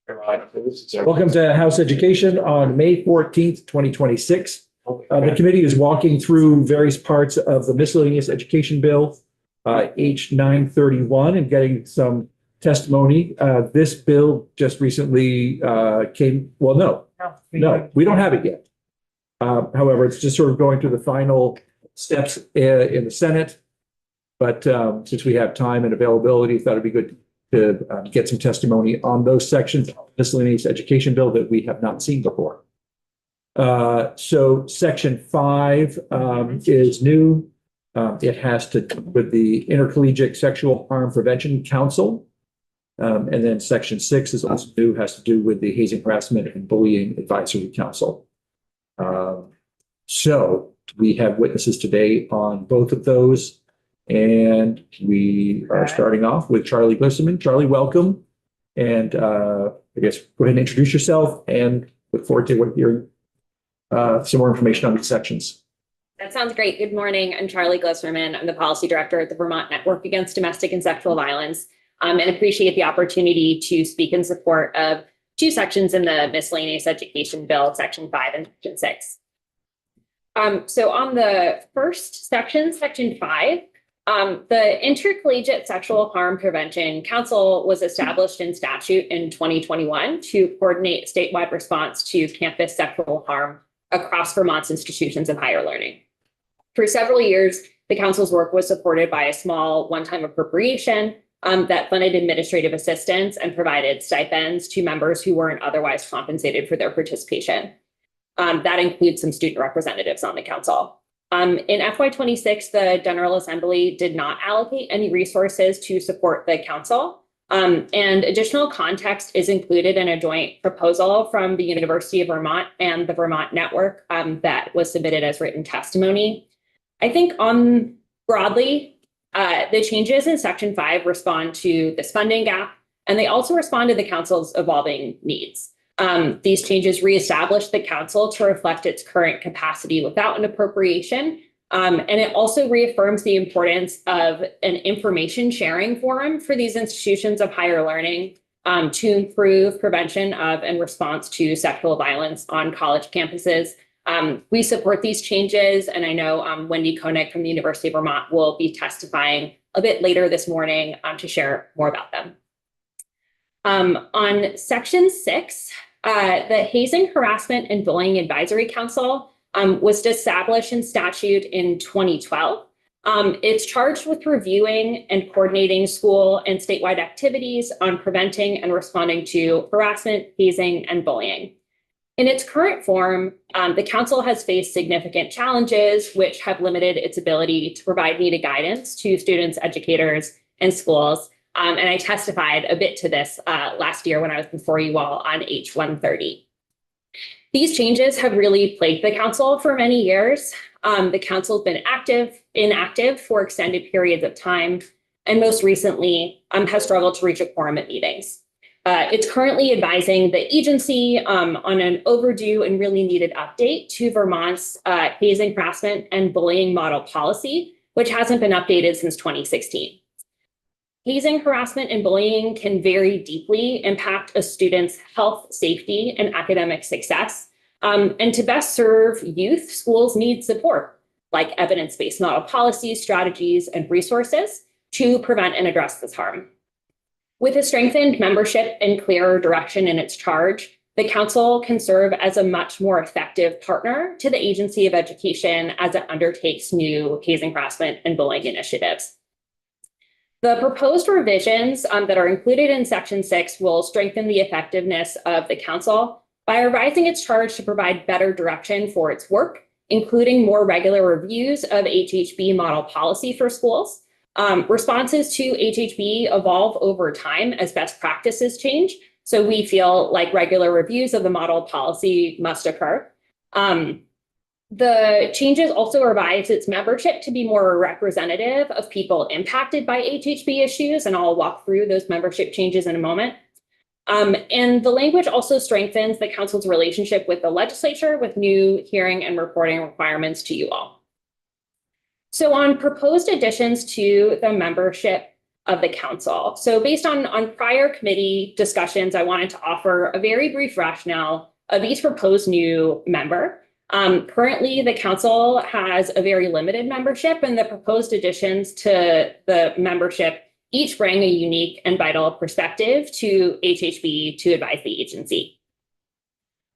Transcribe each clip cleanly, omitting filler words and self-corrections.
Welcome to House Education on May 14th, 2026. The committee is walking through various parts of the miscellaneous education bill, H 931, and getting some testimony. This bill just recently came, well, no, we don't have it yet. However, it's just sort of going through the final steps in the Senate. But since we have time and availability, thought it'd be good to get some testimony on those sections of the miscellaneous education bill that we have not seen before. So section 5 is new. It has to do with the Intercollegiate Sexual Harm Prevention Council. And then section 6 is also new, has to do with the Hazing, Harassment, and Bullying Advisory Council. So we have witnesses today on both of those. And we are starting off with Charlie Glisserman. Charlie, welcome. And I guess go ahead and introduce yourself and look forward to hearing some more information on these sections. That sounds great. Good morning. I'm Charlie Glisserman. I'm the policy director at the Vermont Network Against Domestic and Sexual Violence, and appreciate the opportunity to speak in support of two sections in the miscellaneous education bill, section 5 and section 6. So on the first section, section 5, the Intercollegiate Sexual Harm Prevention Council was established in statute in 2021 to coordinate statewide response to campus sexual harm across Vermont's institutions of higher learning. For several years, the council's work was supported by a small one-time appropriation that funded administrative assistance and provided stipends to members who weren't otherwise compensated for their participation. That includes some student representatives on the council. In FY26, the General Assembly did not allocate any resources to support the council, and additional context is included in a joint proposal from the University of Vermont and the Vermont Network that was submitted as written testimony. I think broadly, the changes in Section 5 respond to this funding gap, and they also respond to the council's evolving needs. These changes reestablish the council to reflect its current capacity without an appropriation. And it also reaffirms the importance of an information sharing forum for these institutions of higher learning to improve prevention of and response to sexual violence on college campuses. We support these changes, and I know Wendy Koenig from the University of Vermont will be testifying a bit later this morning to share more about them. On section 6, the Hazing, Harassment, and Bullying Advisory Council was established in statute in 2012. It's charged with reviewing and coordinating school and statewide activities on preventing and responding to harassment, hazing, and bullying. In its current form, the council has faced significant challenges which have limited its ability to provide needed guidance to students, educators, and schools. And I testified a bit to this last year when I was before you all on H 130. These changes have really plagued the council for many years. The council has been inactive for extended periods of time, and most recently has struggled to reach a quorum at meetings. It's currently advising the agency on an overdue and really needed update to Vermont's hazing, harassment, and bullying model policy, which hasn't been updated since 2016. Hazing, harassment, and bullying can very deeply impact a student's health, safety, and academic success. And to best serve youth, schools need support, like evidence-based model policies, strategies, and resources to prevent and address this harm. With a strengthened membership and clearer direction in its charge, the council can serve as a much more effective partner to the Agency of Education as it undertakes new hazing, harassment, and bullying initiatives. The proposed revisions that are included in Section 6 will strengthen the effectiveness of the council by revising its charge to provide better direction for its work, including more regular reviews of HHB model policy for schools. Responses to HHB evolve over time as best practices change, so we feel like regular reviews of the model policy must occur. The changes also revise its membership to be more representative of people impacted by HHB issues, and I'll walk through those membership changes in a moment. And the language also strengthens the council's relationship with the legislature with new hearing and reporting requirements to you all. So on proposed additions to the membership, of the council. So based on prior committee discussions, I wanted to offer a very brief rationale of each proposed new member. Currently, the council has a very limited membership, and the proposed additions to the membership each bring a unique and vital perspective to HHB to advise the agency.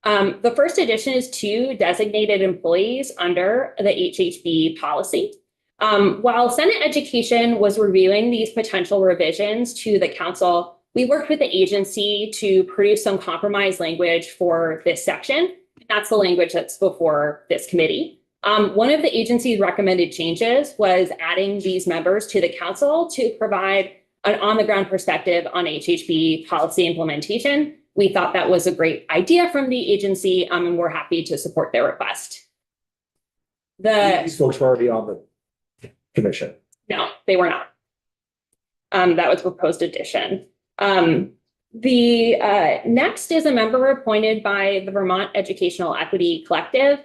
The first addition is 2 designated employees under the HHB policy. While Senate Education was reviewing these potential revisions to the council, we worked with the agency to produce some compromise language for this section. That's the language that's before this committee. One of the agency's recommended changes was adding these members to the council to provide an on-the-ground perspective on HHB policy implementation. We thought that was a great idea from the agency, and we're happy to support their request. These folks were already on the commission. No, they were not. That was proposed addition. The next is a member appointed by the Vermont Educational Equity Collective.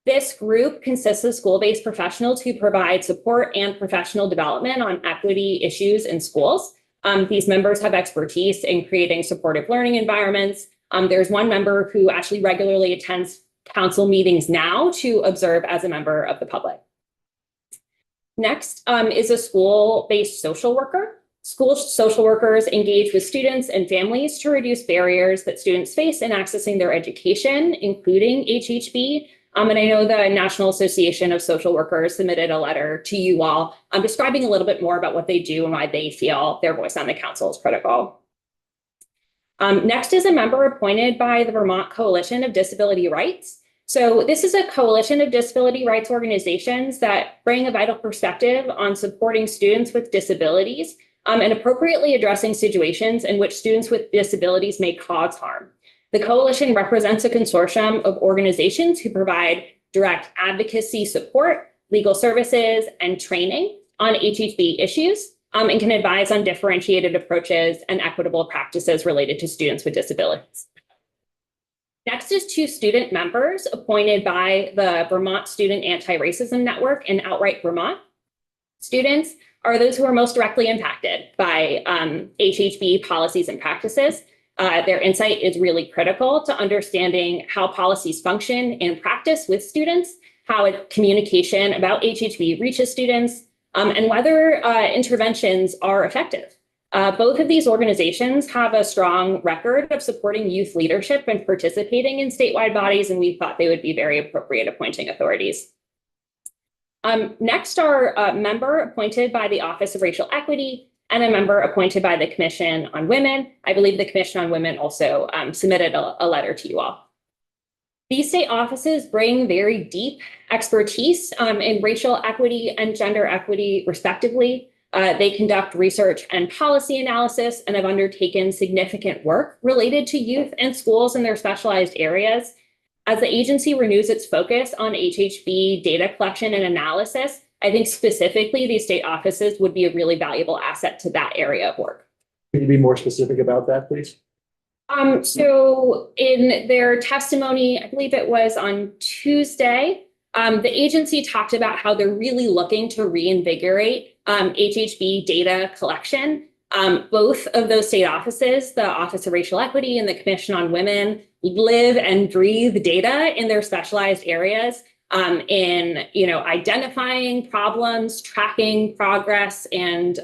This group consists of school-based professionals who provide support and professional development on equity issues in schools. These members have expertise in creating supportive learning environments. There's one member who actually regularly attends council meetings now to observe as a member of the public. Next is a school-based social worker. School social workers engage with students and families to reduce barriers that students face in accessing their education, including HHB. And I know the National Association of Social Workers submitted a letter to you all describing a little bit more about what they do and why they feel their voice on the council is critical. Next is a member appointed by the Vermont Coalition of Disability Rights. So this is a coalition of disability rights organizations that bring a vital perspective on supporting students with disabilities and appropriately addressing situations in which students with disabilities may cause harm. The coalition represents a consortium of organizations who provide direct advocacy support, legal services, and training on HHB issues, and can advise on differentiated approaches and equitable practices related to students with disabilities. Next is 2 student members appointed by the Vermont Student Anti-Racism Network and Outright Vermont. Students are those who are most directly impacted by HHB policies and practices. Their insight is really critical to understanding how policies function in practice with students, how communication about HHB reaches students, and whether interventions are effective. Both of these organizations have a strong record of supporting youth leadership and participating in statewide bodies, and we thought they would be very appropriate appointing authorities. Next are a member appointed by the Office of Racial Equity and a member appointed by the Commission on Women. I believe the Commission on Women also submitted a letter to you all. These state offices bring very deep expertise in racial equity and gender equity, respectively. They conduct research and policy analysis and have undertaken significant work related to youth and schools in their specialized areas. As the agency renews its focus on HHB data collection and analysis, I think specifically these state offices would be a really valuable asset to that area of work. Can you be more specific about that, please? So in their testimony, I believe it was on Tuesday, the agency talked about how they're really looking to reinvigorate HHB data collection. Both of those state offices, the Office of Racial Equity and the Commission on Women, live and breathe data in their specialized areas in identifying problems, tracking progress, and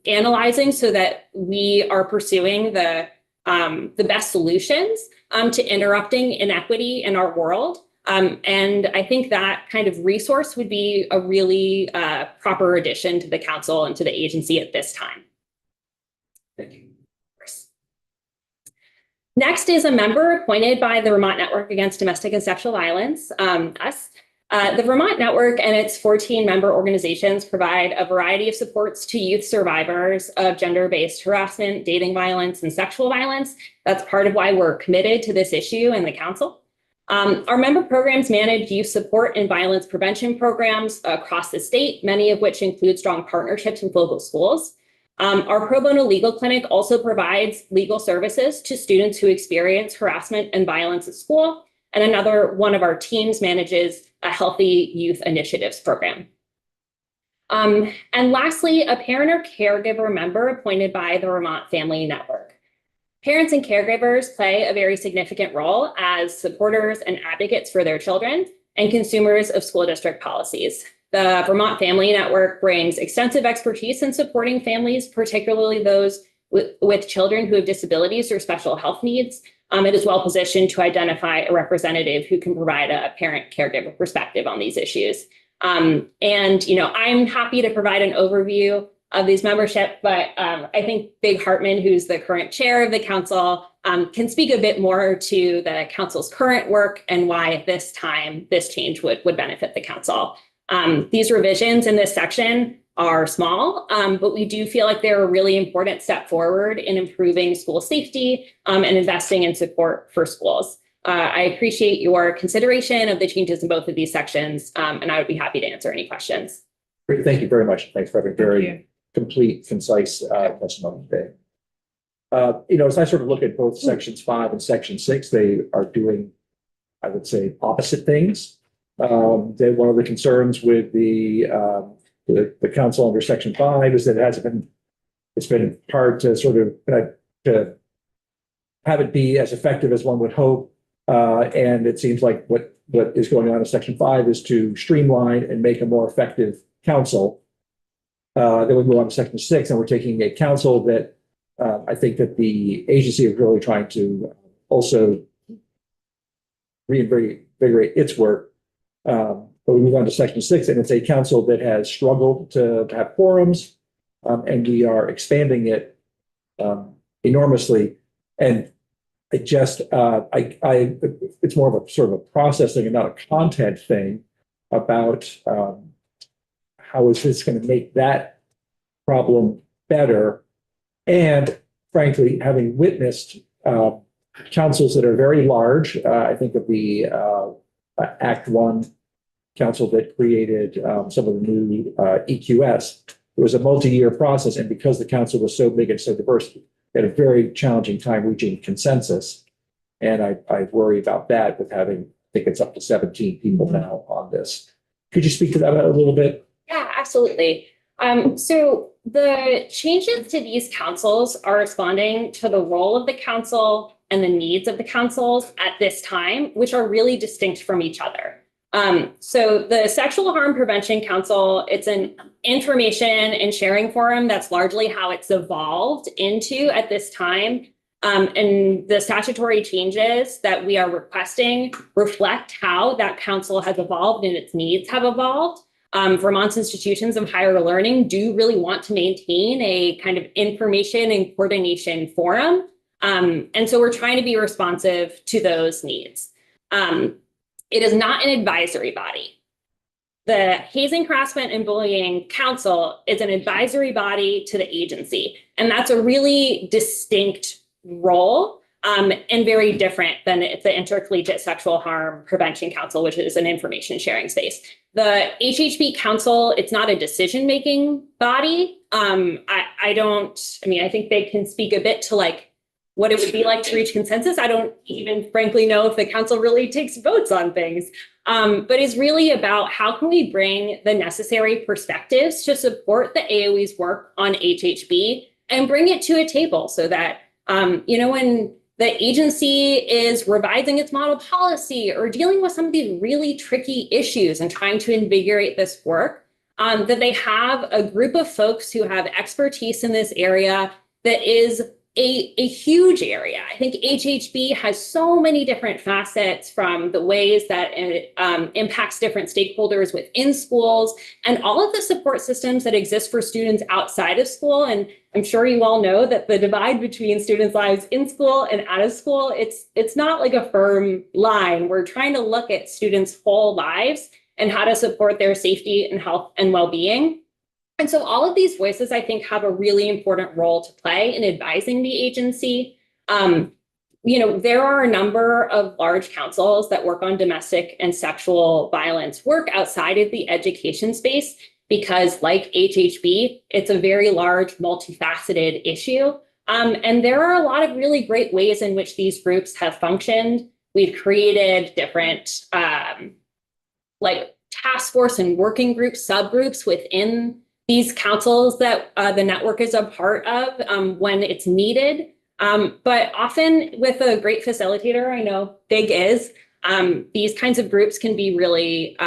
analyzing so that we are pursuing the best solutions to interrupting inequity in our world. And I think that kind of resource would be a really proper addition to the council and to the agency at this time. Thank you. Next is a member appointed by the Vermont Network Against Domestic and Sexual Violence, us. The Vermont Network and its 14 member organizations provide a variety of supports to youth survivors of gender-based harassment, dating violence, and sexual violence. That's part of why we're committed to this issue in the council. Our member programs manage youth support and violence prevention programs across the state, many of which include strong partnerships with local schools. Our pro bono legal clinic also provides legal services to students who experience harassment and violence at school. And another one of our teams manages a Healthy Youth Initiatives program. And lastly, a parent or caregiver member appointed by the Vermont Family Network. Parents and caregivers play a very significant role as supporters and advocates for their children and consumers of school district policies. The Vermont Family Network brings extensive expertise in supporting families, particularly those with children who have disabilities or special health needs. It is well positioned to identify a representative who can provide a parent caregiver perspective on these issues. I'm happy to provide an overview of these membership, but I think Big Hartman, who's the current chair of the council, can speak a bit more to the council's current work and why at this time this change would benefit the council. These revisions in this section are small, but we do feel like they're a really important step forward in improving school safety and investing in support for schools. I appreciate your consideration of the changes in both of these sections, and I would be happy to answer any questions. Great, thank you very much. Thanks for having very complete, concise testimony today. As I sort of look at both sections 5 and section 6, they are doing, I would say, opposite things. One of the concerns with the council under section 5 is that it's been hard to sort of to have it be as effective as one would hope. And it seems like what is going on in section 5 is to streamline and make a more effective council. Then we move on to section 6, and we're taking a council that I think that the agency is really trying to also reinvigorate its work. But we move on to section 6, and it's a council that has struggled to have quorums, and we are expanding it enormously. And it's more of a sort of a processing and not a content thing about how is this going to make that problem better. And frankly, having witnessed councils that are very large, I think of the Act 1 council that created some of the new EQS. It was a multi-year process, and because the council was so big and so diverse, had a very challenging time reaching consensus. And I worry about that with having, I think it's up to 17 people now on this. Could you speak to that a little bit? Yeah, absolutely. So the changes to these councils are responding to the role of the council and the needs of the councils at this time, which are really distinct from each other. So the Sexual Harm Prevention Council, it's an information and sharing forum. That's largely how it's evolved into at this time. And the statutory changes that we are requesting reflect how that council has evolved and its needs have evolved. Vermont's institutions of higher learning do really want to maintain a kind of information and coordination forum. And so we're trying to be responsive to those needs. It is not an advisory body. The Hazing, Harassment, and Bullying Council is an advisory body to the agency. And that's a really distinct role and very different than the Intercollegiate Sexual Harm Prevention Council, which is an information sharing space. The HHB Council, it's not a decision-making body. I think they can speak a bit to like what it would be like to reach consensus. I don't even frankly know if the council really takes votes on things, but it's really about how can we bring the necessary perspectives to support the AOE's work on HHB and bring it to a table so that, when the agency is revising its model policy or dealing with some of these really tricky issues and trying to invigorate this work, that they have a group of folks who have expertise in this area that is a huge area. I think HHB has so many different facets, from the ways that it impacts different stakeholders within schools and all of the support systems that exist for students outside of school. And I'm sure you all know that the divide between students' lives in school and out of school, it's not like a firm line. We're trying to look at students' whole lives and how to support their safety and health and well-being. And so all of these voices, I think, have a really important role to play in advising the agency. There are a number of large councils that work on domestic and sexual violence work outside of the education space because, like HHB, it's a very large, multifaceted issue. And there are a lot of really great ways in which these groups have functioned. We've created different task force and working groups, subgroups within these councils that the network is a part of when it's needed. But often with a great facilitator, I know Big is, these kinds of groups can be really,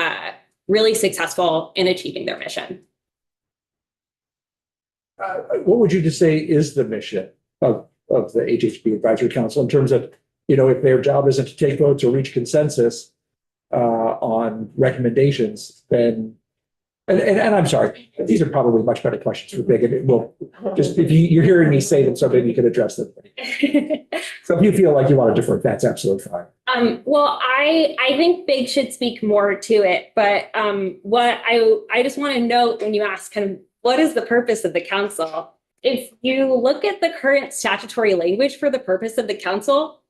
really successful in achieving their mission. What would you just say is the mission of the HHB Advisory Council in terms of, if their job isn't to take votes or reach consensus on recommendations, then, and I'm sorry, these are probably much better questions for Big, and it will just, if you're hearing me say them, so maybe you could address them. So if you feel like you want to defer, that's absolutely fine. Well, I think Big should speak more to it, but what I just want to note when you ask kind of what is the purpose of the council? If you look at the current statutory language for the purpose of the council,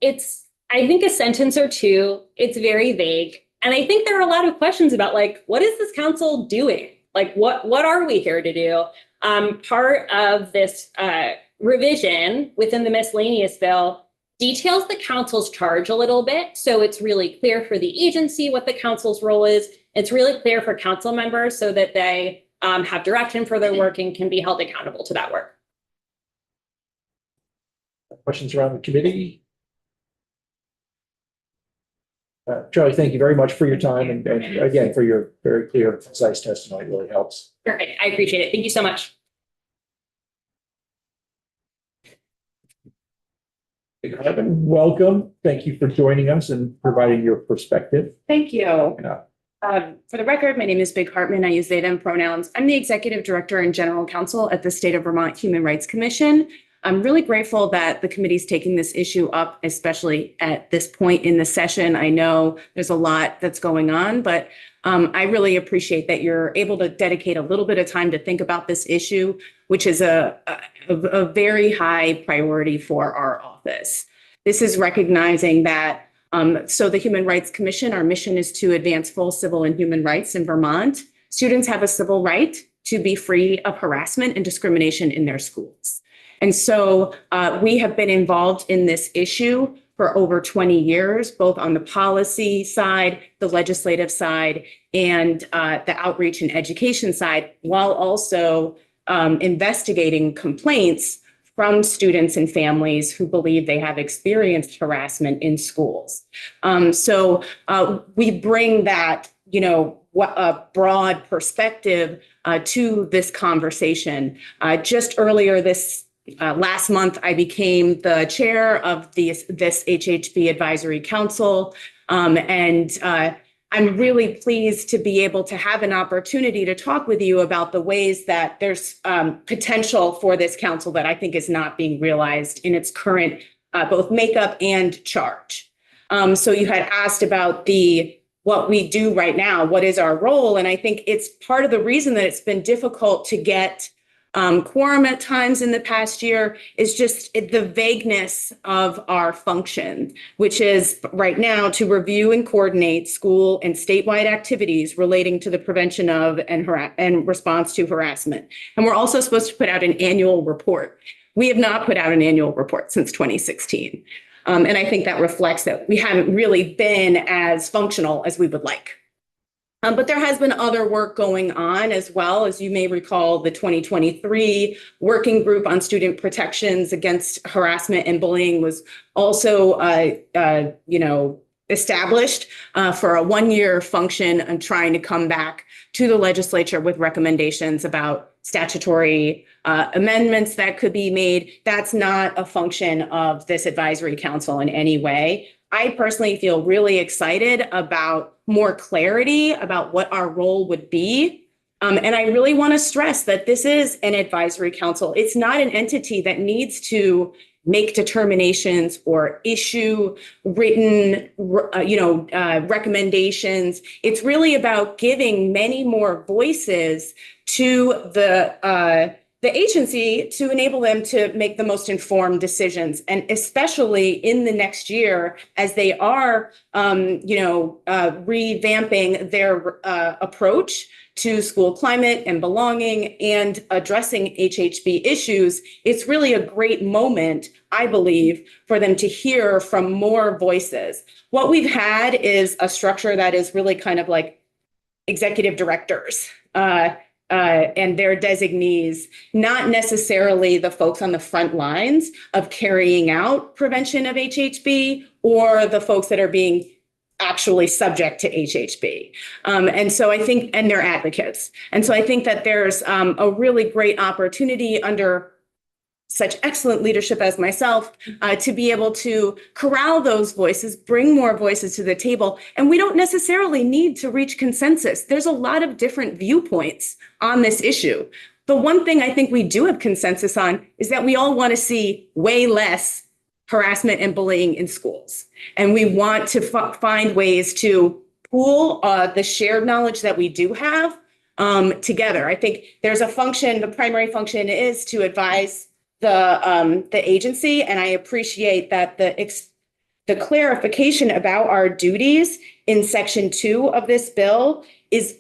it's, I think, a sentence or two. It's very vague. And I think there are a lot of questions about, like, what is this council doing? Like, what are we here to do? Part of this revision within the miscellaneous bill details the council's charge a little bit. So it's really clear for the agency what the council's role is. It's really clear for council members so that they have direction for their work and can be held accountable to that work. Questions around the committee? Charlie, thank you very much for your time and again, for your very clear, concise testimony. It really helps. Perfect. I appreciate it. Thank you so much. Hartman, welcome. Thank you for joining us and providing your perspective. Thank you. Yeah. For the record, my name is Big Hartman. I use they, them pronouns. I'm the Executive Director and General Counsel at the State of Vermont Human Rights Commission. I'm really grateful that the committee is taking this issue up, especially at this point in the session. I know there's a lot that's going on, but I really appreciate that you're able to dedicate a little bit of time to think about this issue, which is a very high priority for our office. This is recognizing that so the Human Rights Commission, our mission is to advance full civil and human rights in Vermont. Students have a civil right to be free of harassment and discrimination in their schools. And so we have been involved in this issue for over 20 years, both on the policy side, the legislative side, and the outreach and education side, while also investigating complaints from students and families who believe they have experienced harassment in schools. So we bring that, a broad perspective to this conversation. Just earlier this last month, I became the chair of this HHB Advisory Council, and I'm really pleased to be able to have an opportunity to talk with you about the ways that there's potential for this council that I think is not being realized in its current both makeup and charge. So you had asked about what we do right now, what is our role? And I think it's part of the reason that it's been difficult to get quorum at times in the past year is just the vagueness of our function, which is right now to review and coordinate school and statewide activities relating to the prevention of and response to harassment. And we're also supposed to put out an annual report. We have not put out an annual report since 2016. And I think that reflects that we haven't really been as functional as we would like. But there has been other work going on as well. As you may recall, the 2023 Working Group on Student Protections Against Harassment and Bullying was also, established for a one-year function and trying to come back to the legislature with recommendations about statutory amendments that could be made. That's not a function of this advisory council in any way. I personally feel really excited about more clarity about what our role would be. And I really want to stress that this is an advisory council. It's not an entity that needs to make determinations or issue written, recommendations. It's really about giving many more voices to the agency to enable them to make the most informed decisions, and especially in the next year as they are, revamping their approach to school climate and belonging and addressing HHB issues, it's really a great moment, I believe, for them to hear from more voices. What we've had is a structure that is really kind of like executive directors and their designees, not necessarily the folks on the front lines of carrying out prevention of HHB or the folks that are being actually subject to HHB. And so I think, and they're advocates. And so I think that there's a really great opportunity under such excellent leadership as myself to be able to corral those voices, bring more voices to the table. And we don't necessarily need to reach consensus. There's a lot of different viewpoints on this issue. The one thing I think we do have consensus on is that we all want to see way less harassment and bullying in schools. And we want to find ways to pool the shared knowledge that we do have together. I think there's a function, the primary function is to advise the agency, and I appreciate that the clarification about our duties in Section 2 of this bill is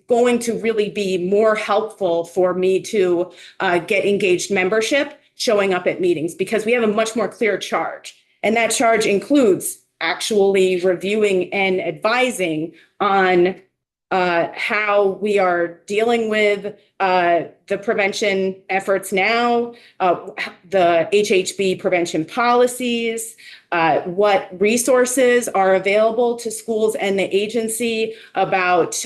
going to really be more helpful for me to get engaged membership showing up at meetings, because we have a much more clear charge, and that charge includes actually reviewing and advising on how we are dealing with the prevention efforts now, the HHB prevention policies, what resources are available to schools and the agency about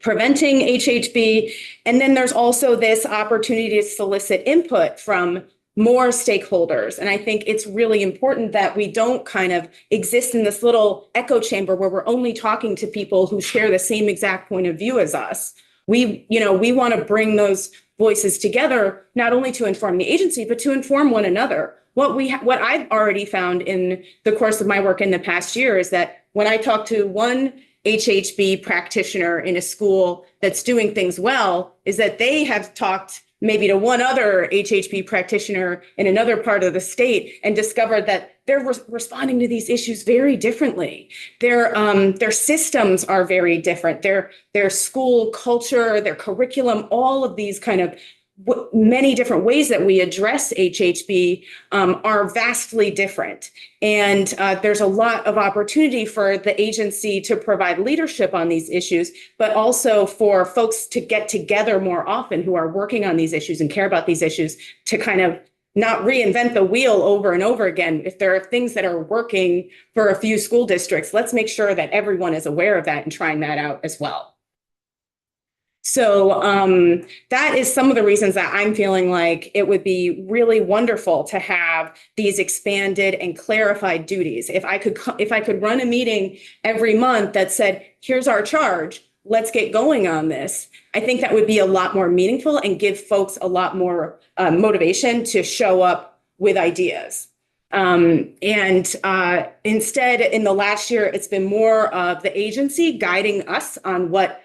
preventing HHB. And then there's also this opportunity to solicit input from more stakeholders. And I think it's really important that we don't kind of exist in this little echo chamber where we're only talking to people who share the same exact point of view as us. We want to bring those voices together, not only to inform the agency, but to inform one another. What I've already found in the course of my work in the past year is that when I talk to one HHB practitioner in a school that's doing things well, is that they have talked maybe to one other HHB practitioner in another part of the state and discovered that they're responding to these issues very differently. Their systems are very different. Their school culture, their curriculum, all of these kind of many different ways that we address HHB are vastly different. And there's a lot of opportunity for the agency to provide leadership on these issues, but also for folks to get together more often who are working on these issues and care about these issues to kind of not reinvent the wheel over and over again. If there are things that are working for a few school districts, let's make sure that everyone is aware of that and trying that out as well. So that is some of the reasons that I'm feeling like it would be really wonderful to have these expanded and clarified duties. If I could run a meeting every month that said, here's our charge, let's get going on this, I think that would be a lot more meaningful and give folks a lot more motivation to show up with ideas. Instead, in the last year, it's been more of the agency guiding us on what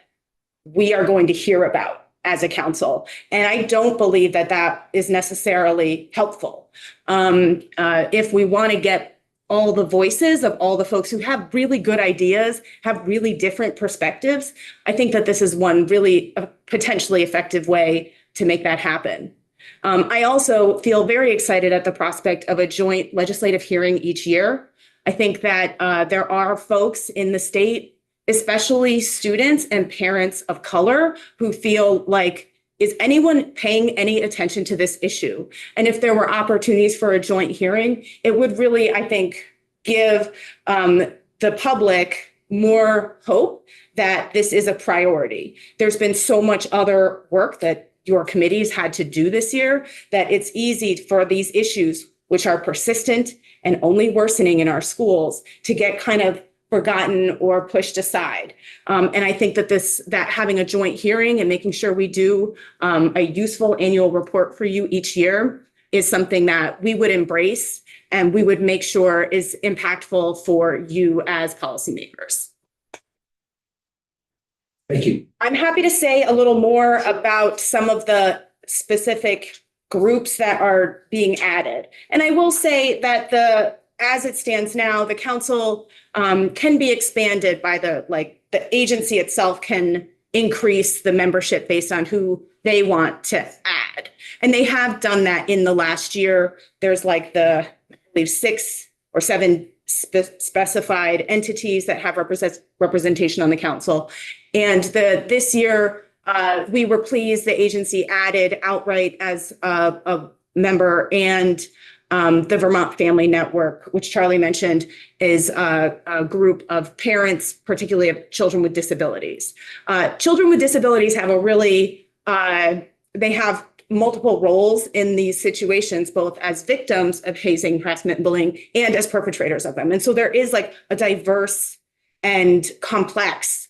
we are going to hear about as a council. And I don't believe that that is necessarily helpful. If we want to get all the voices of all the folks who have really good ideas, have really different perspectives, I think that this is one really potentially effective way to make that happen. I also feel very excited at the prospect of a joint legislative hearing each year. I think that there are folks in the state, especially students and parents of color, who feel like, is anyone paying any attention to this issue? And if there were opportunities for a joint hearing, it would really, I think, give the public more hope that this is a priority. There's been so much other work that your committees had to do this year that it's easy for these issues, which are persistent and only worsening in our schools, to get kind of forgotten or pushed aside. And I think that having a joint hearing and making sure we do a useful annual report for you each year is something that we would embrace and we would make sure is impactful for you as policymakers. Thank you. I'm happy to say a little more about some of the specific groups that are being added. And I will say that as it stands now, the council can be expanded by the agency itself can increase the membership based on who they want to add. And they have done that in the last year. There's like I believe 6 or 7 specified entities that have representation on the council. And this year, we were pleased the agency added Outright as a member, and the Vermont Family Network, which Charlie mentioned, is a group of parents, particularly of children with disabilities. Children with disabilities have they have multiple roles in these situations, both as victims of hazing, harassment, and bullying, and as perpetrators of them. And so there is like a diverse and complex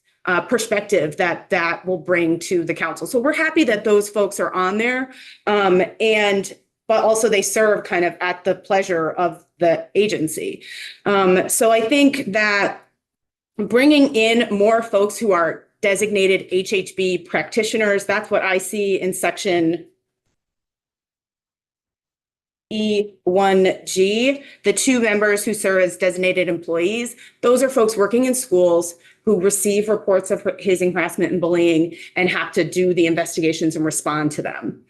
perspective that will bring to the council. So we're happy that those folks are on there. But also they serve kind of at the pleasure of the agency. So I think that bringing in more folks who are designated HHB practitioners, that's what I see in section E1G, the 2 members who serve as designated employees. Those are folks working in schools who receive reports of hazing, harassment, and bullying and have to do the investigations and respond to them.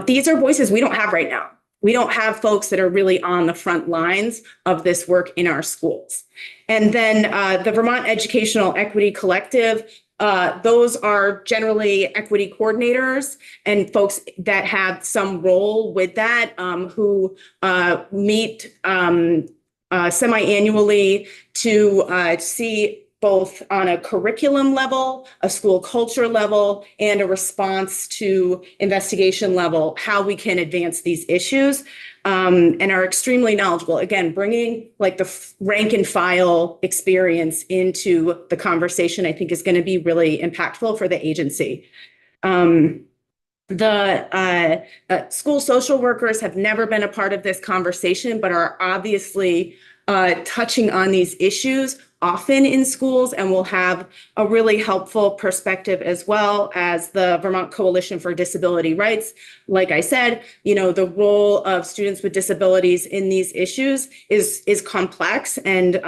These are voices we don't have right now. We don't have folks that are really on the front lines of this work in our schools. And then the Vermont Educational Equity Collective, those are generally equity coordinators and folks that have some role with that, who meet semi-annually to see both on a curriculum level, a school culture level, and a response to investigation level, how we can advance these issues, and are extremely knowledgeable. Again, bringing like the rank and file experience into the conversation, I think is going to be really impactful for the agency. The school social workers have never been a part of this conversation, but are obviously touching on these issues often in schools and will have a really helpful perspective, as well as the Vermont Coalition for Disability Rights. Like I said, the role of students with disabilities in these issues is complex, and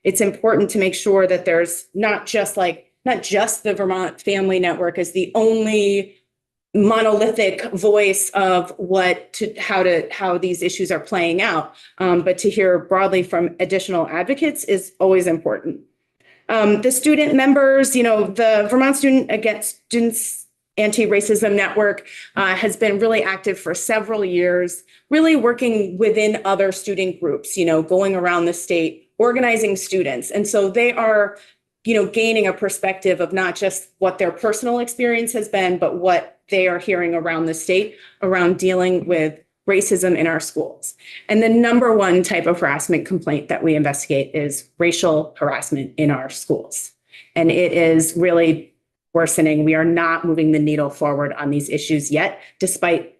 it's important to make sure that there's not just the Vermont Family Network as the only monolithic voice of how these issues are playing out, but to hear broadly from additional advocates is always important. The student members, the Vermont Students Anti-Racism Network has been really active for several years, really working within other student groups, going around the state, organizing students. And so they are, gaining a perspective of not just what their personal experience has been, but what they are hearing around the state around dealing with racism in our schools. And the number one type of harassment complaint that we investigate is racial harassment in our schools. And it is really worsening. We are not moving the needle forward on these issues yet, despite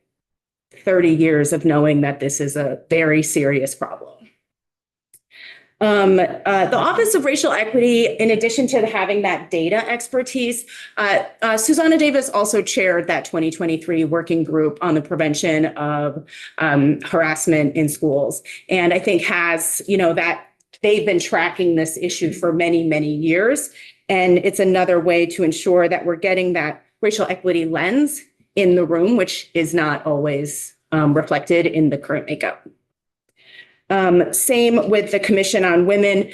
30 years of knowing that this is a very serious problem. The Office of Racial Equity, in addition to having that data expertise, Susanna Davis also chaired that 2023 working group on the prevention of harassment in schools. And I think has, that they've been tracking this issue for many, many years. And it's another way to ensure that we're getting that racial equity lens in the room, which is not always reflected in the current makeup. Same with the Commission on Women.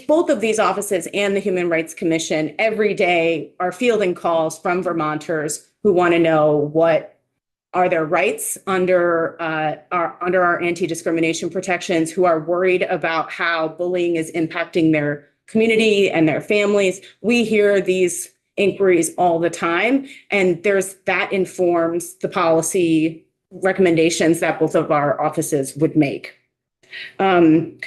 Both of these offices and the Human Rights Commission every day are fielding calls from Vermonters who want to know what are their rights under our anti-discrimination protections, who are worried about how bullying is impacting their community and their families. We hear these inquiries all the time, and that informs the policy recommendations that both of our offices would make. The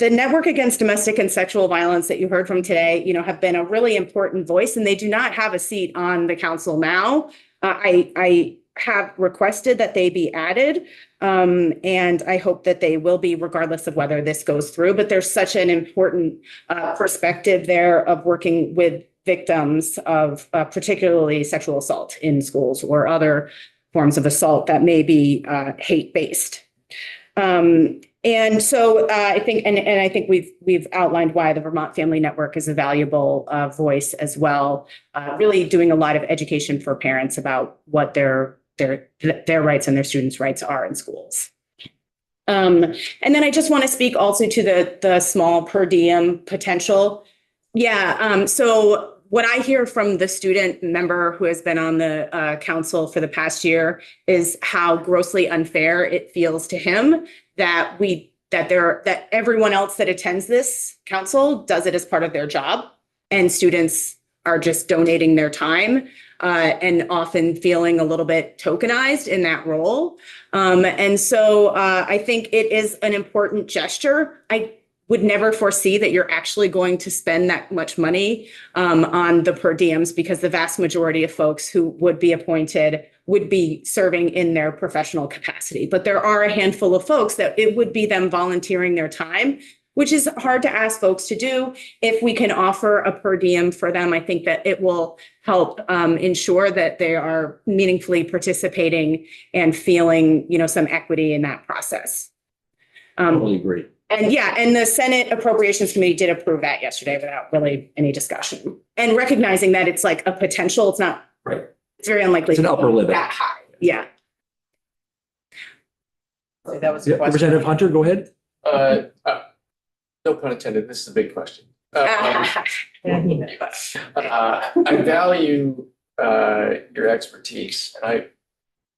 Network Against Domestic and Sexual Violence that you heard from today, have been a really important voice, and they do not have a seat on the council now. I have requested that they be added, and I hope that they will be, regardless of whether this goes through. But there's such an important perspective there of working with victims of particularly sexual assault in schools or other forms of assault that may be hate-based. And And so I think, and I think we've outlined why the Vermont Family Network is a valuable voice as well, really doing a lot of education for parents about what their rights and their students' rights are in schools. And then I just want to speak also to the small per diem potential. Yeah. So what I hear from the student member who has been on the council for the past year is how grossly unfair it feels to him that that everyone else that attends this council does it as part of their job, and students are just donating their time and often feeling a little bit tokenized in that role. And so I think it is an important gesture. I would never foresee that you're actually going to spend that much money on the per diems, because the vast majority of folks who would be appointed would be serving in their professional capacity. But there are a handful of folks that it would be them volunteering their time, which is hard to ask folks to do. If we can offer a per diem for them, I think that it will help ensure that they are meaningfully participating and feeling, some equity in that process. Totally agree. And yeah, and the Senate Appropriations Committee did approve that yesterday without really any discussion. And recognizing that it's like a potential, it's not, right. It's very unlikely. It's an upper limit. That high. Yeah. So that was Yeah, Representative Hunter, go ahead. No pun intended, this is a big question. I value your expertise, and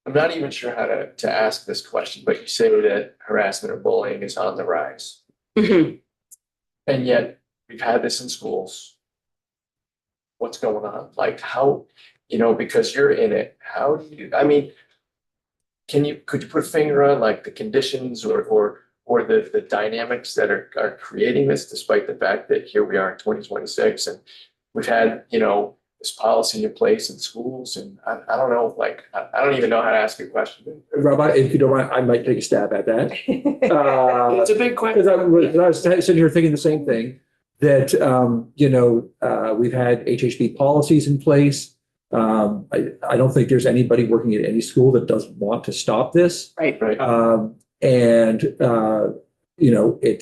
I'm not even sure how to ask this question, but you say that harassment or bullying is on the rise. Mm-hmm. And yet we've had this in schools. What's going on? Like how, because you're in it, how do you, could you put a finger on like the conditions or the dynamics that are creating this, despite the fact that here we are in 2026 and we've had, this policy in place in schools, and I don't know, like, I don't even know how to ask a question. Rob, if you don't mind, I might take a stab at that. It's a big question. Because I was sitting here thinking the same thing, that, we've had HHB policies in place. I don't think there's anybody working at any school that doesn't want to stop this. Right. Right.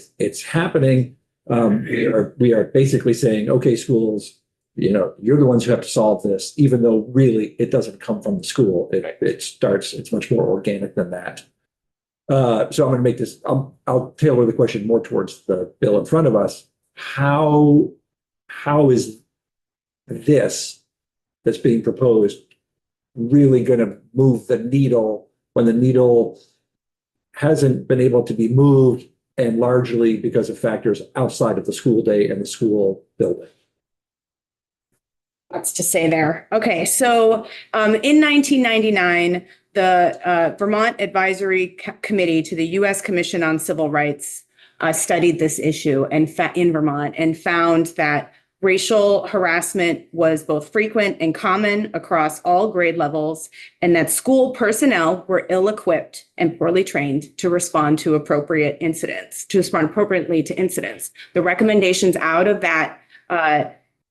It's happening. We are basically saying, okay, schools, you're the ones who have to solve this, even though really it doesn't come from the school. It's much more organic than that. So I'm going to make this, I'll tailor the question more towards the bill in front of us. How is this that's being proposed really going to move the needle when the needle hasn't been able to be moved, and largely because of factors outside of the school day and the school building? Lots to say there. Okay, so in 1999, the Vermont Advisory Committee to the U.S. Commission on Civil Rights studied this issue in Vermont and found that racial harassment was both frequent and common across all grade levels, and that school personnel were ill-equipped and poorly trained to respond appropriately to incidents. The recommendations out of that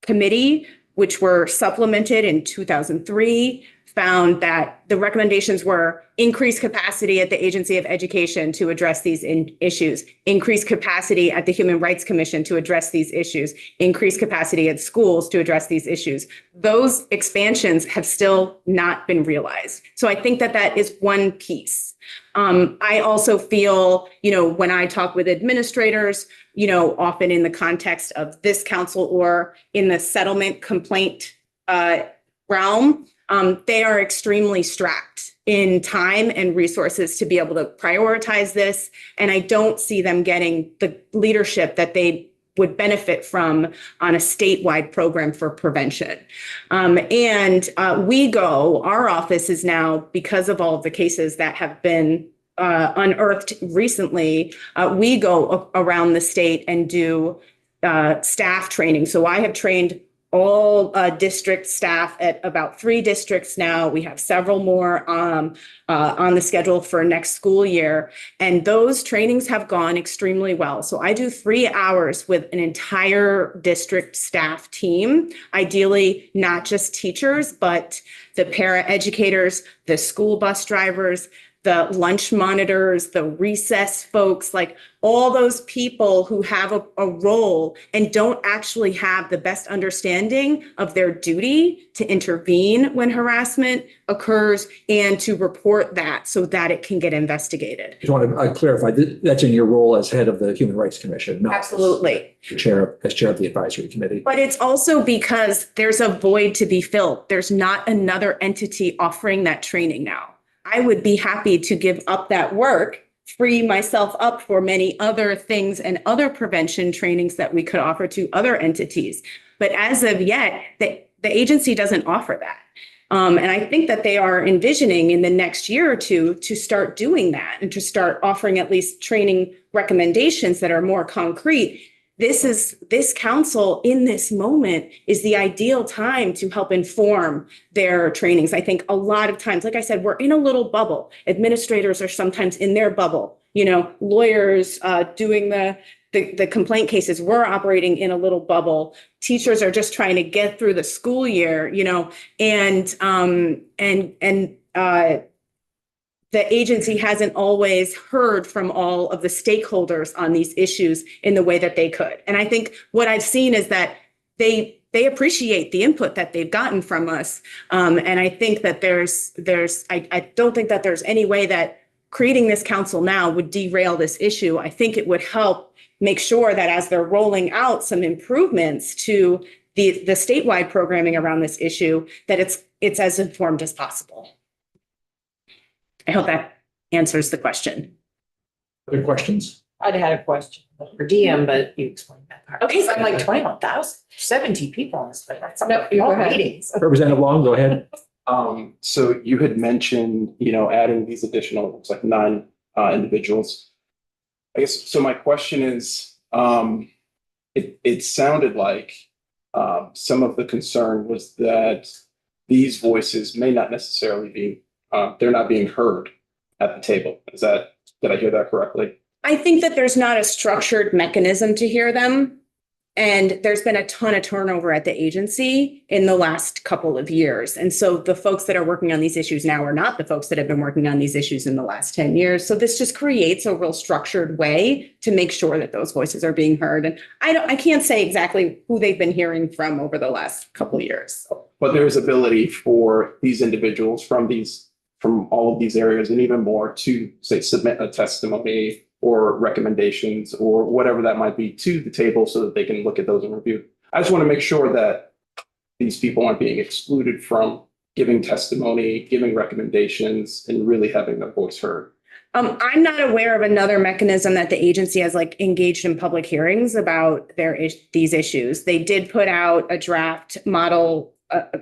committee, which were supplemented in 2003, found that the recommendations were increase capacity at the Agency of Education to address these issues, increase capacity at the Human Rights Commission to address these issues, increase capacity at schools to address these issues. Those expansions have still not been realized. So I think that is one piece. I also feel, when I talk with administrators, often in the context of this council or in the settlement complaint realm, they are extremely strapped in time and resources to be able to prioritize this. And I don't see them getting the leadership that they would benefit from on a statewide program for prevention. Our office is now, because of all of the cases that have been unearthed recently, we go around the state and do staff training. So I have trained all district staff at about 3 districts now. We have several more on the schedule for next school year. And those trainings have gone extremely well. So I do 3 hours with an entire district staff team, ideally not just teachers, but the para educators, the school bus drivers, the lunch monitors, the recess folks, like all those people who have a role and don't actually have the best understanding of their duty to intervene when harassment occurs and to report that so that it can get investigated. Just want to clarify, that's in your role as head of the Human Rights Commission, not Absolutely. as chair of the advisory committee. But it's also because there's a void to be filled. There's not another entity offering that training now. I would be happy to give up that work, free myself up for many other things and other prevention trainings that we could offer to other entities. But as of yet, the agency doesn't offer that. And I think that they are envisioning in the next year or two to start doing that and to start offering at least training recommendations that are more concrete. This council in this moment is the ideal time to help inform their trainings. I think a lot of times, like I said, we're in a little bubble. Administrators are sometimes in their bubble. Lawyers doing the complaint cases, we're operating in a little bubble. Teachers are just trying to get through the school year, and the agency hasn't always heard from all of the stakeholders on these issues in the way that they could. And I think what I've seen is that they appreciate the input that they've gotten from us. And I think that I don't think that there's any way that creating this council now would derail this issue. I think it would help make sure that as they're rolling out some improvements to the statewide programming around this issue, that it's as informed as possible. I hope that answers the question. Other questions? I'd had a question for DM, but you explained that part. Okay. So I'm like 21,000, 70 people on this, but that's No, you go ahead. meetings. Representative Long, go ahead. So you had mentioned, adding these additional, looks like 9 individuals. I guess, so my question is, it sounded like some of the concern was that these voices may not necessarily be, they're not being heard at the table. Did I hear that correctly? I think that there's not a structured mechanism to hear them. And there's been a ton of turnover at the agency in the last couple of years. And so the folks that are working on these issues now are not the folks that have been working on these issues in the last 10 years. So this just creates a real structured way to make sure that those voices are being heard. And I can't say exactly who they've been hearing from over the last couple of years. But there's ability for these individuals from all of these areas and even more to, say, submit a testimony or recommendations or whatever that might be to the table so that they can look at those and review. I just want to make sure that these people aren't being excluded from giving testimony, giving recommendations, and really having their voice heard. I'm not aware of another mechanism that the agency has engaged in public hearings about these issues. They did put out a draft model,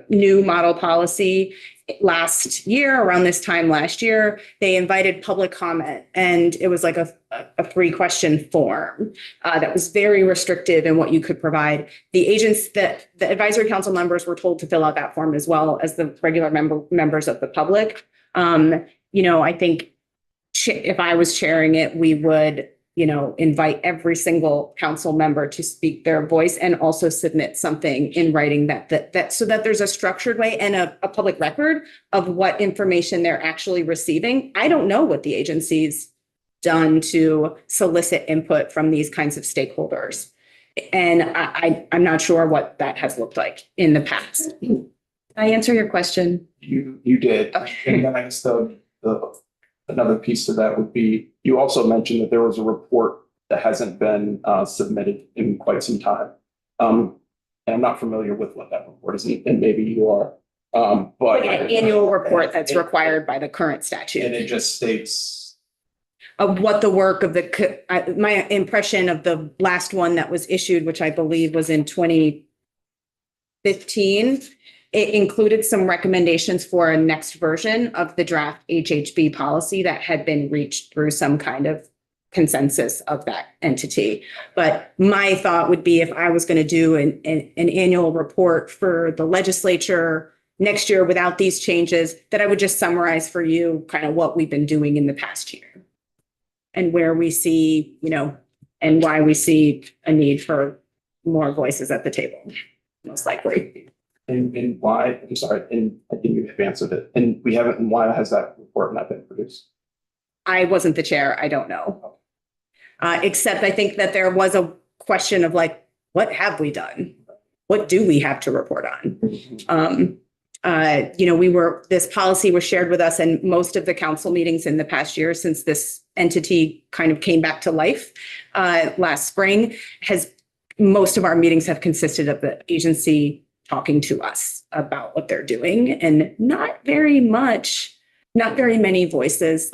new model policy last year, around this time last year. They invited public comment, and it was like a 3-question form that was very restrictive in what you could provide. The advisory council members were told to fill out that form as well as the regular members of the public. I think if I was chairing it, we would invite every single council member to speak their voice and also submit something in writing that so that there's a structured way and a public record of what information they're actually receiving. I don't know what the agency's done to solicit input from these kinds of stakeholders. And I'm not sure what that has looked like in the past. Did I answer your question? You did. Okay. And then I guess another piece to that would be, you also mentioned that there was a report that hasn't been submitted in quite some time. And I'm not familiar with what that report is, and maybe you are. But An annual report that's required by the current statute. And it just states. Of what the work of my impression of the last one that was issued, which I believe was in 2015, it included some recommendations for a next version of the draft HHB policy that had been reached through some kind of consensus of that entity. But my thought would be, if I was going to do an annual report for the legislature next year without these changes, that I would just summarize for you kind of what we've been doing in the past year and where we see, and why we see a need for more voices at the table, most likely. And why, I'm sorry, and I think you have answered it. And why has that report not been produced? I wasn't the chair. I don't know. Except I think that there was a question of like, what have we done? What do we have to report on? This policy was shared with us in most of the council meetings in the past year since this entity kind of came back to life last spring. Most of our meetings have consisted of the agency talking to us about what they're doing, and not very many voices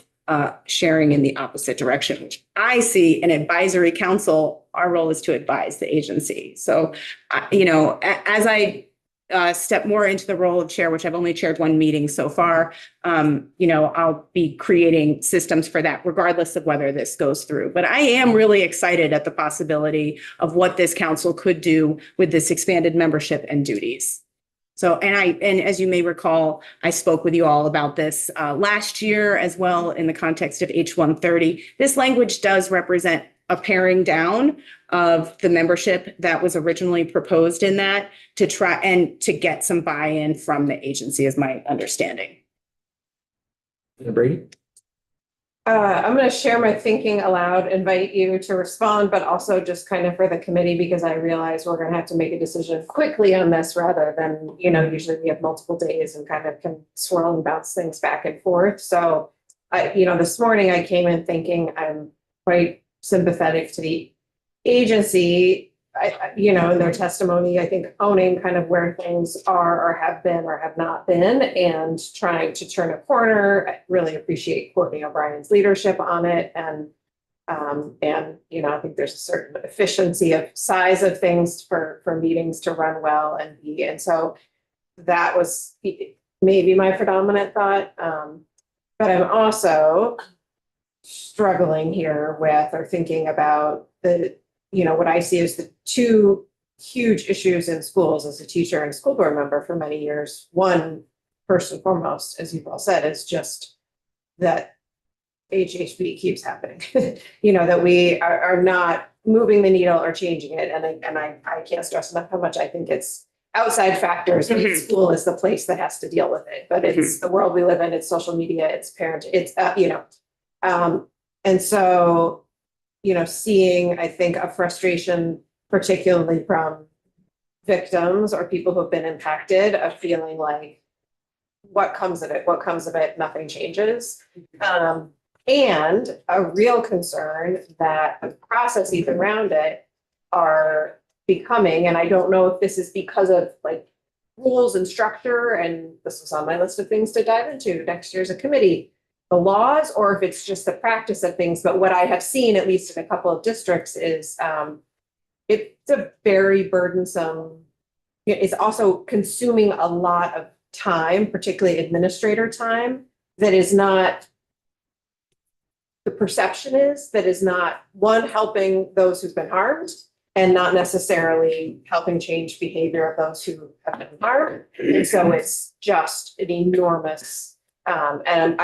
sharing in the opposite direction, which I see an advisory council. Our role is to advise the agency. So, as I step more into the role of chair, which I've only chaired one meeting so far, I'll be creating systems for that, regardless of whether this goes through. But I am really excited at the possibility of what this council could do with this expanded membership and duties. So, and as you may recall, I spoke with you all about this last year as well in the context of H-130. This language does represent a paring down of the membership that was originally proposed in that to try and to get some buy-in from the agency, is my understanding. Brady? I'm going to share my thinking aloud, invite you to respond, but also just kind of for the committee, because I realize we're going to have to make a decision quickly on this rather than, usually we have multiple days and kind of can swirl and bounce things back and forth. So, this morning I came in thinking I'm quite sympathetic to the agency, in their testimony, I think owning kind of where things are or have been or have not been and trying to turn a corner. I really appreciate Courtney O'Brien's leadership on it. And I think there's a certain efficiency of size of things for meetings to run well and so that was maybe my predominant thought. But I'm also struggling here with or thinking about what I see as the two huge issues in schools as a teacher and school board member for many years. One, first and foremost, as you've all said, is just that HHB keeps happening. That we are not moving the needle or changing it. And I can't stress enough how much I think it's outside factors. But school is the place that has to deal with it. But it's the world we live in. It's social media. It's parent. It's and so. Seeing, I think, a frustration, particularly from victims or people who've been impacted, of feeling like, what comes of it? What comes of it? Nothing changes. And a real concern that the processes around it are becoming, and I don't know if this is because of like rules and structure, and this was on my list of things to dive into next year's a committee, the laws, or if it's just the practice of things. But what I have seen, at least in a couple of districts, is it's a very burdensome, it's also consuming a lot of time, particularly administrator time, that is not, the perception is that is not, one, helping those who've been harmed and not necessarily helping change behavior of those who have been harmed. And so it's just an enormous, and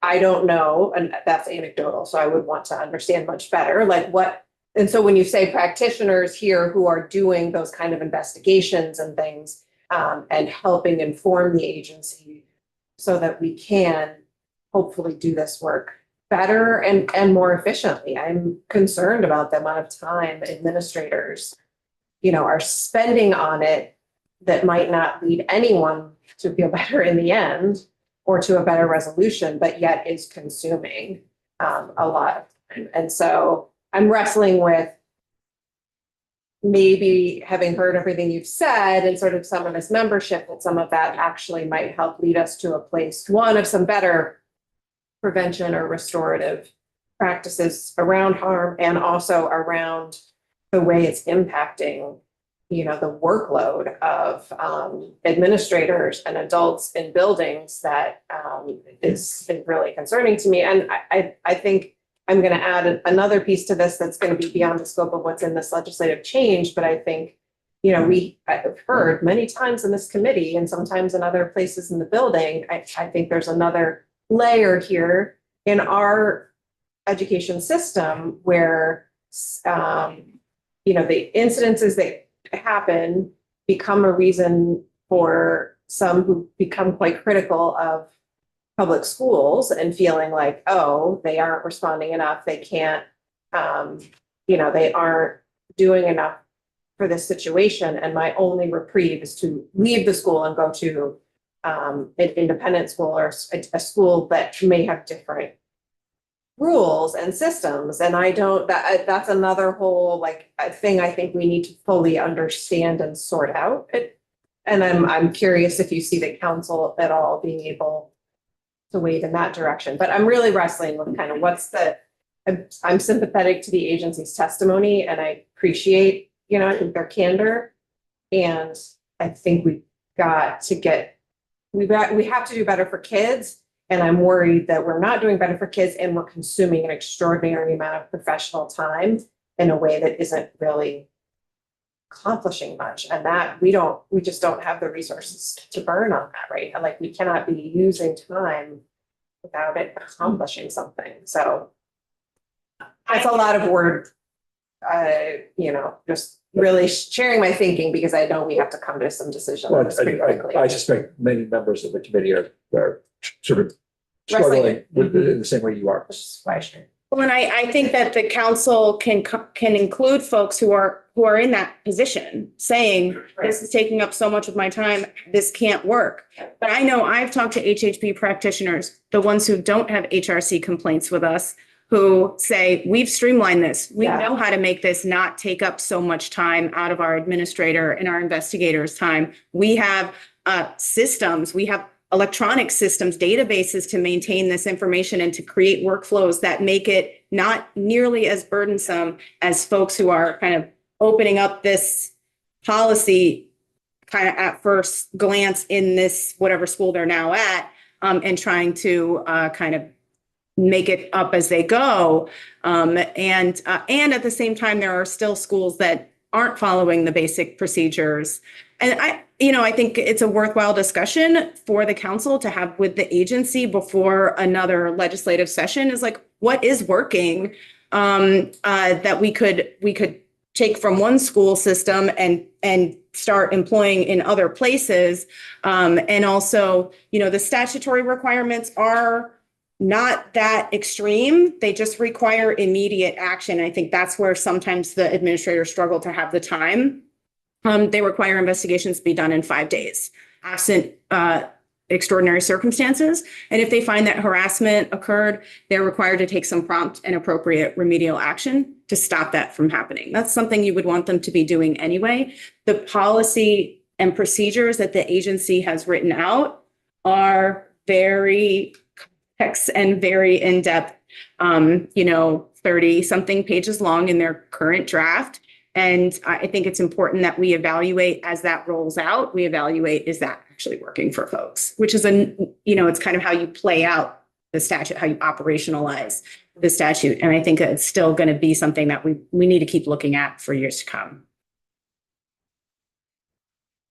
I don't know, and that's anecdotal, so I would want to understand much better, like what, and so when you say practitioners here who are doing those kind of investigations and things, and helping inform the agency so that we can hopefully do this work better and more efficiently. I'm concerned about the amount of time administrators, are spending on it that might not lead anyone to feel better in the end or to a better resolution, but yet is consuming a lot of time. And so I'm wrestling with maybe, having heard everything you've said and sort of some of this membership, that some of that actually might help lead us to a place, one, of some better prevention or restorative practices around harm, and also around the way it's impacting the workload of administrators and adults in buildings that is really concerning to me. And I think I'm going to add another piece to this that's going to be beyond the scope of what's in this legislative change. But I think, I've heard many times in this committee and sometimes in other places in the building, I think there's another layer here in our education system where, the incidences that happen become a reason for some who become quite critical of public schools and feeling like, oh, they aren't responding enough, they can't, they aren't doing enough for this situation, and my only reprieve is to leave the school and go to an independent school or a school that may have different rules and systems. And that's another whole like thing I think we need to fully understand and sort out. And I'm curious if you see the council at all being able to wade in that direction. But I'm really wrestling with kind of I'm sympathetic to the agency's testimony, and I appreciate, I think their candor. And I think we have to do better for kids. And I'm worried that we're not doing better for kids and we're consuming an extraordinary amount of professional time in a way that isn't really accomplishing much. And that we just don't have the resources to burn on that, right? And like, we cannot be using time without it accomplishing something. So that's a lot of word, just really sharing my thinking, because I know we have to come to some decisions Well, pretty quickly. I suspect many members of the committee are sort of struggling with it in the same way you are. Which is why I shared. Well, and I think that the council can include folks who are in that position, saying, this is taking up so much of my time, this can't work. But I know I've talked to HHP practitioners, the ones who don't have HRC complaints with us, who say, we've streamlined this. We know how to make this not take up so much time out of our administrator and our investigators' time. We have systems, we have electronic systems, databases to maintain this information and to create workflows that make it not nearly as burdensome as folks who are kind of opening up this policy kind of at first glance in this, whatever school they're now at, and trying to kind of make it up as they go. And at the same time, there are still schools that aren't following the basic procedures. And I think it's a worthwhile discussion for the council to have with the agency before another legislative session, is like, what is working that we could take from one school system and start employing in other places. And also, the statutory requirements are not that extreme. They just require immediate action. I think that's where sometimes the administrators struggle to have the time. They require investigations to be done in 5 days, absent extraordinary circumstances. And if they find that harassment occurred, they're required to take some prompt and appropriate remedial action to stop that from happening. That's something you would want them to be doing anyway. The policy and procedures that the agency has written out are very complex and very in-depth, 30-something pages long in their current draft. And I think it's important that we evaluate as that rolls out, is that actually working for folks? Which is it's kind of how you play out the statute, how you operationalize the statute. And I think it's still going to be something that we need to keep looking at for years to come.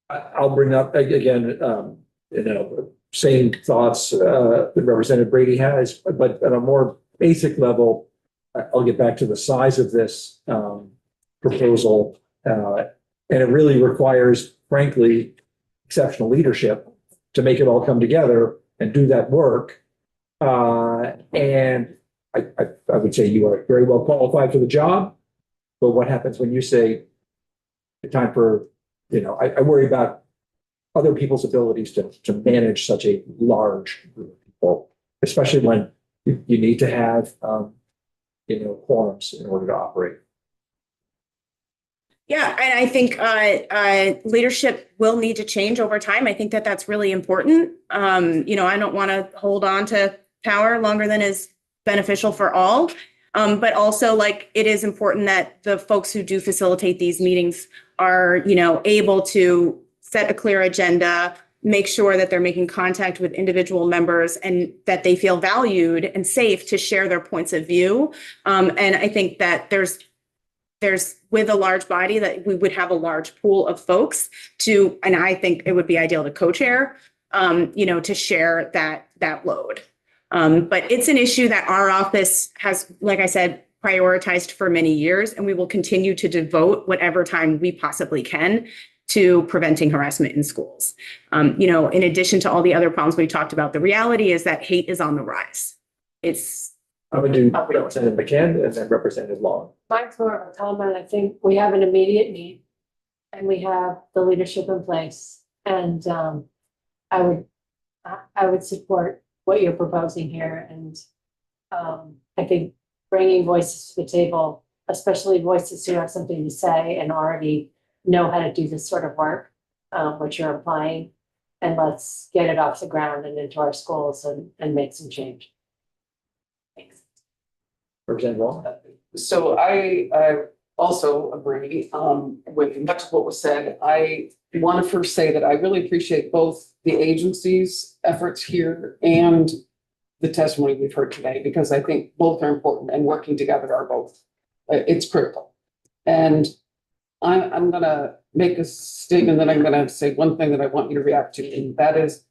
I'll bring up again, same thoughts that Representative Brady has, but at a more basic level, I'll get back to the size of this proposal. And it really requires, frankly, exceptional leadership to make it all come together and do that work. And I would say you are very well qualified for the job. But what happens when you say the time for, I worry about other people's abilities to manage such a large group of people, especially when you need to have, quorums in order to operate. Yeah, and I think leadership will need to change over time. I think that that's really important. I don't want to hold on to power longer than is beneficial for all. But also, it is important that the folks who do facilitate these meetings are, able to set a clear agenda, make sure that they're making contact with individual members and that they feel valued and safe to share their points of view. And I think that there's with a large body that we would have a large pool of folks and I think it would be ideal to co-chair, to share that load. But it's an issue that our office has, like I said, prioritized for many years, and we will continue to devote whatever time we possibly can to preventing harassment in schools. In addition to all the other problems we talked about, the reality is that hate is on the rise. It's I'm going to do Representative McCann and then Representative Long. Mine's more of a comment. I think we have an immediate need and we have the leadership in place. And I would support what you're proposing here. And I think bringing voices to the table, especially voices who have something to say and already know how to do this sort of work, which you're implying, and let's get it off the ground and into our schools and make some change. Thanks. Representative Long. So I also agree with much of what was said. I want to first say that I really appreciate both the agency's efforts here and the testimony we've heard today, because I think both are important and working together are both. It's critical. And I'm going to make a statement that I'm going to say one thing that I want you to react to, and that is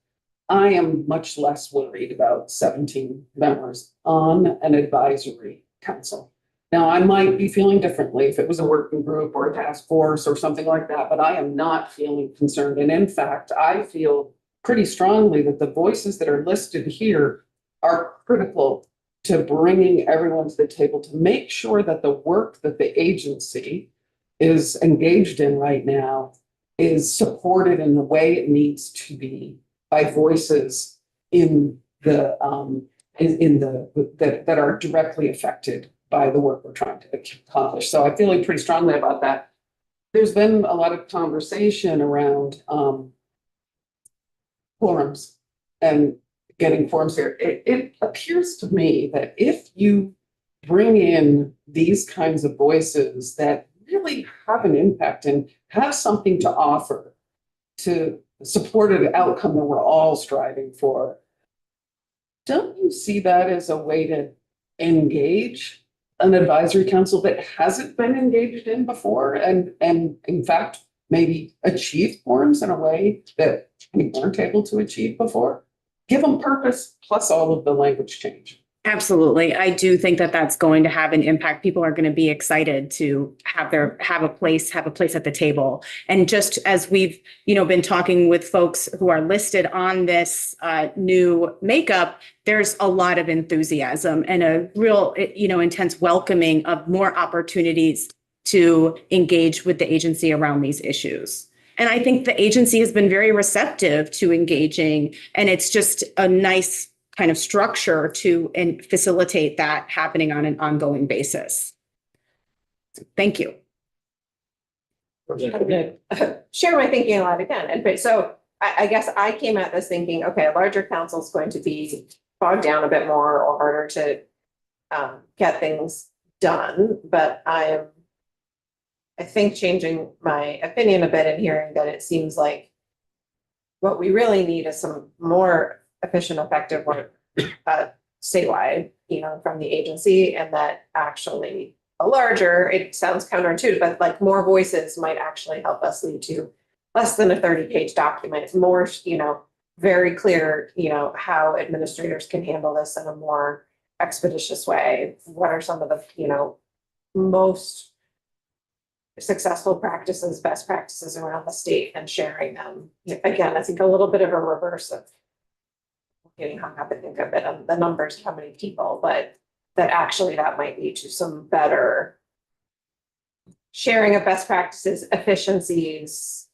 I am much less worried about 17 members on an advisory council. Now, I might be feeling differently if it was a working group or a task force or something like that, but I am not feeling concerned. And in fact, I feel pretty strongly that the voices that are listed here are critical to bringing everyone to the table to make sure that the work that the agency is engaged in right now is supported in the way it needs to be by voices in the that are directly affected by the work we're trying to accomplish. So I'm feeling pretty strongly about that. There's been a lot of conversation around forums and getting forums here. It appears to me that if you bring in these kinds of voices that really have an impact and have something to offer to support an outcome that we're all striving for, don't you see that as a way to engage an advisory council that hasn't been engaged in before and in fact, maybe achieve forums in a way that we weren't able to achieve before? Give them purpose plus all of the language change. Absolutely. I do think that that's going to have an impact. People are going to be excited to have a place at the table. And just as we've, been talking with folks who are listed on this new makeup, there's a lot of enthusiasm and a real, intense welcoming of more opportunities to engage with the agency around these issues. And I think the agency has been very receptive to engaging, and it's just a nice kind of structure to facilitate that happening on an ongoing basis. Thank you. Share my thinking aloud again. And so I guess I came at this thinking, okay, a larger council is going to be bogged down a bit more or harder to get things done. But I think changing my opinion a bit and hearing that it seems like what we really need is some more efficient, effective work statewide, from the agency, and that actually a larger, it sounds counterintuitive, but like more voices might actually help us lead to less than a 30-page document, more, very clear, how administrators can handle this in a more expeditious way. What are some of the, most successful practices, best practices around the state, and sharing them. Again, I think a little bit of a reverse of getting hung up and think of it on the numbers of how many people, but that actually that might lead to some better sharing of best practices, efficiencies,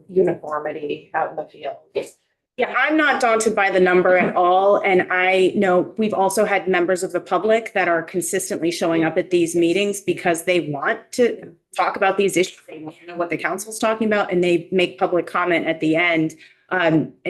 uniformity out in the field. Yeah, I'm not daunted by the number at all. And I know we've also had members of the public that are consistently showing up at these meetings because they want to talk about these issues. They want to know what the council's talking about, and they make public comment at the end.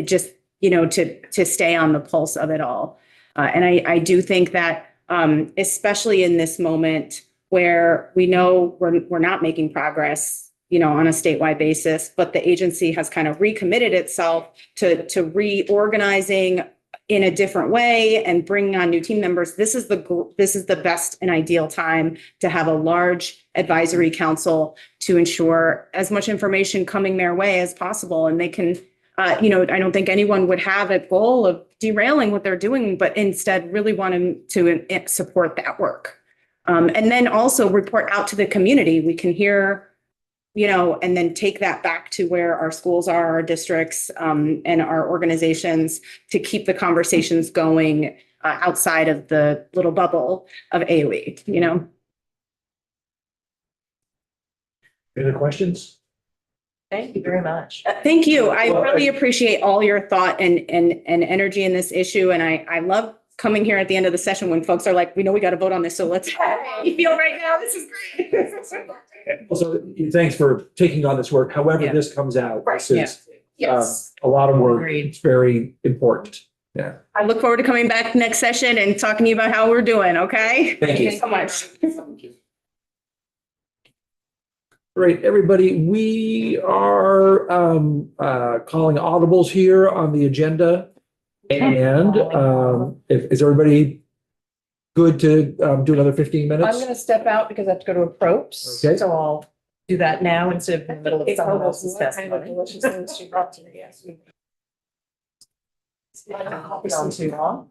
Just to stay on the pulse of it all. And I do think that, especially in this moment where we know we're not making progress, on a statewide basis, but the agency has kind of recommitted itself to reorganizing in a different way and bringing on new team members. This is the best and ideal time to have a large advisory council to ensure as much information coming their way as possible, and they can. I don't think anyone would have a goal of derailing what they're doing, but instead really wanting to support that work. And then also report out to the community. We can hear and then take that back to where our schools are, our districts, and our organizations to keep the conversations going outside of the little bubble of AOE, Any other questions? Thank you very much. Thank you. I Well, really appreciate all your thought and energy in this issue. And I love coming here at the end of the session when folks are like, we know we got to vote on this. So let's, you feel right now, this is great. Also, thanks for taking on this work. However Yeah. this comes out, this Yeah. is Yes. a lot of work. Agreed. It's very important. Yeah. I look forward to coming back next session and talking to you about how we're doing. Okay. Thank you. So much. All right, everybody, we are calling audibles here on the agenda. And is everybody good to do another 15 I'm minutes? gonna step out because I have to go to a probes, Okay. so I'll do that now instead of in the middle of someone else's What kind of testimony. delicious things she brought to me, yes. Not be on too long.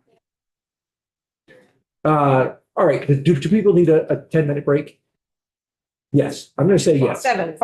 All right, do people need a 10-minute break? Yes, I'm going to say yes. 7.